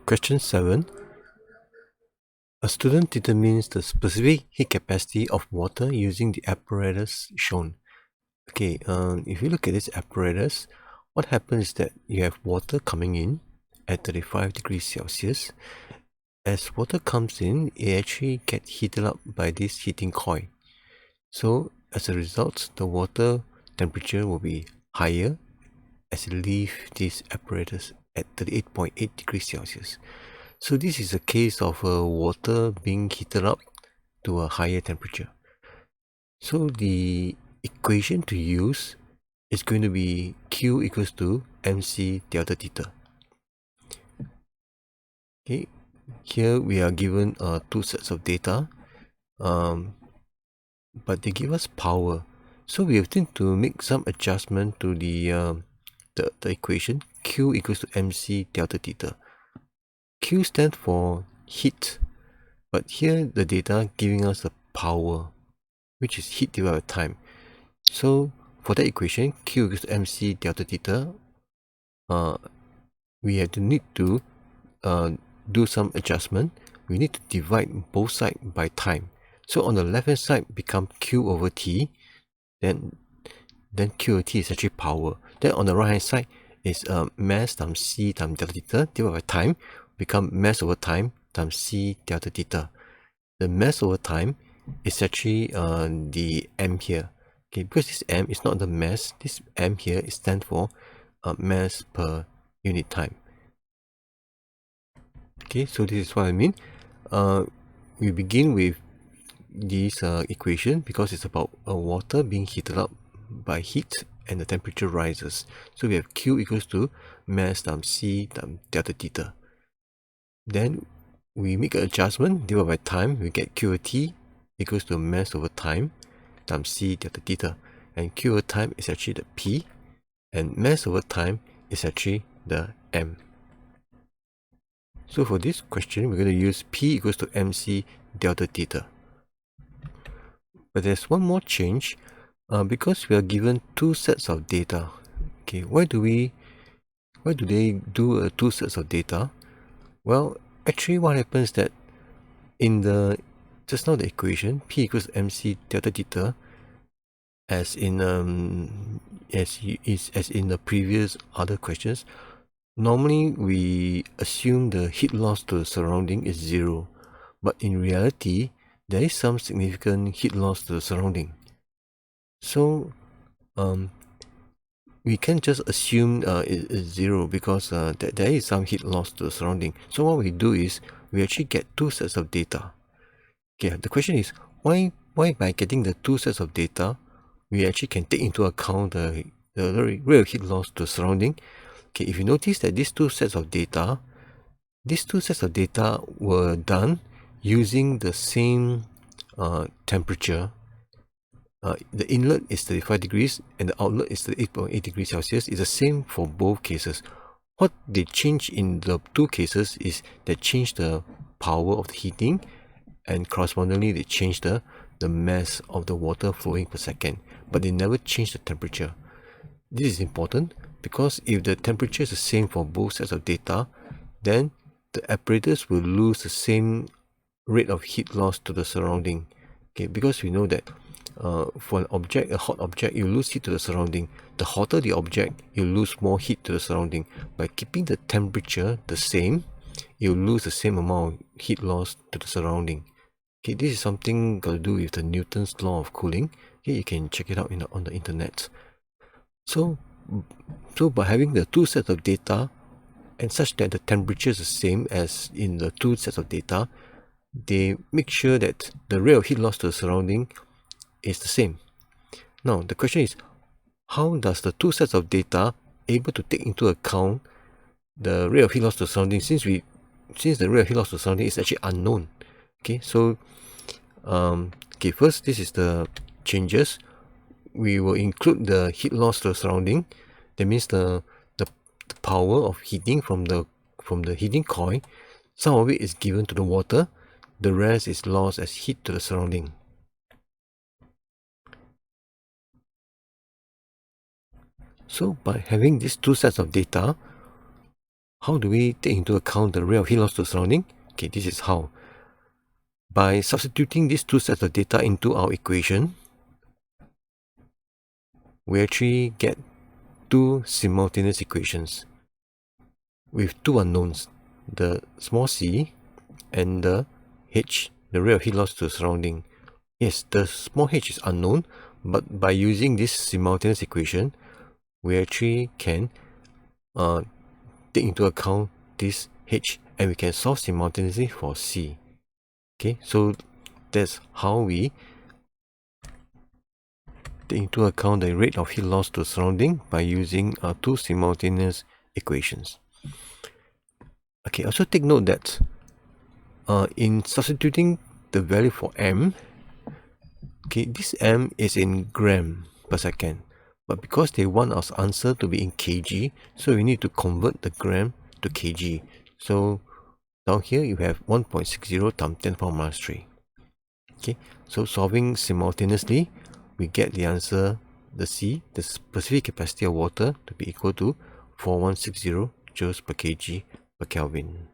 Question 7. A student determines the specific heat capacity of water using the apparatus shown. Okay, if you look at this apparatus, what happens is that you have water coming in at 35 degrees Celsius. As water comes in, it actually gets heated up by this heating coil. So as a result, the water temperature will be higher as it leaves this apparatus at 38.8 degrees Celsius. So this is a case of water being heated up to a higher temperature. So the equation to use is going to be Q equals to mc delta theta. Okay, here we are given two sets of data, but they give us power. So we have to make some adjustment to the equation. Q equals to mc delta theta. Q stands for heat, but here the data giving us the power, which is heat divided by time. So for that equation, Q equals to mc delta theta, we have to need to do some adjustment. We need to divide both sides by time. So on the left hand side become Q over T, then Q over T is actually power. Then on the right hand side is mass times C times delta theta divided by time, become mass over time times C delta theta. The mass over time is actually the M here. Okay, because this M is not the mass, this M here is stand for mass per unit time. Okay, so this is what I mean. We begin with this equation because it's about water being heated up by heat and the temperature rises. So we have Q equals to mass times C times delta theta. Then we make an adjustment, divided by time, we get Q over T equals to mass over time times C delta theta. And Q over time is actually the P, and mass over time is actually the M. So for this question, we're going to use P equals to mc delta theta. But there's one more change, because we are given two sets of data. Okay, why do they do two sets of data? Well, actually what happens that in just now the equation, P equals mc delta theta, as in the previous other questions, normally we assume the heat loss to the surrounding is 0, but in reality there is some significant heat loss to the surrounding. So we can't just assume it is 0 because there is some heat loss to the surrounding. So what we do is we actually get two sets of data. Okay, the question is why by getting the two sets of data we actually can take into account the real heat loss to the surrounding. Okay, if you notice that these two sets of data were done using the same temperature. The inlet is 35 degrees and the outlet is 38.8 degrees Celsius. It's the same for both cases. What they change in the two cases is they change the power of the heating, and correspondingly they change the mass of the water flowing per second, but they never change the temperature. This is important because if the temperature is the same for both sets of data, then the apparatus will lose the same rate of heat loss to the surrounding. Okay, because we know that for an object, a hot object, you lose heat to the surrounding. The hotter the object, you lose more heat to the surrounding. By keeping the temperature the same, you lose the same amount of heat loss to the surrounding. Okay, this is something got to do with the Newton's law of cooling. Okay, you can check it out on the internet. So by having the two sets of data and such that the temperature is the same as in the two sets of data, they make sure that the rate of heat loss to the surrounding is the same. Now the question is, how does the two sets of data able to take into account the rate of heat loss to the surrounding, since the rate of heat loss to the surrounding is actually unknown? Okay, so first, this is the changes. We will include the heat loss to the surrounding. That means the power of heating from the heating coil. Some of it is given to the water, the rest is lost as heat to the surrounding. So by having these two sets of data, how do we take into account the rate of heat loss to surrounding? Okay, this is how. By substituting these two sets of data into our equation, we actually get two simultaneous equations with two unknowns, the small c and the h, the rate of heat loss to surrounding. Yes, the small h is unknown, but by using this simultaneous equation, we actually can take into account this h, and we can solve simultaneously for c. Okay, so that's how we take into account the rate of heat loss to surrounding by using two simultaneous equations. Okay, also take note that in substituting the value for m, okay, this m is in gram per second, but because they want our answer to be in kg, so we need to convert the gram to kg. So down here you have 1.60 times 10⁻³ . Okay, so solving simultaneously, we get the answer, the C, the specific capacity of water, to be equal to 4160 joules per kg per Kelvin.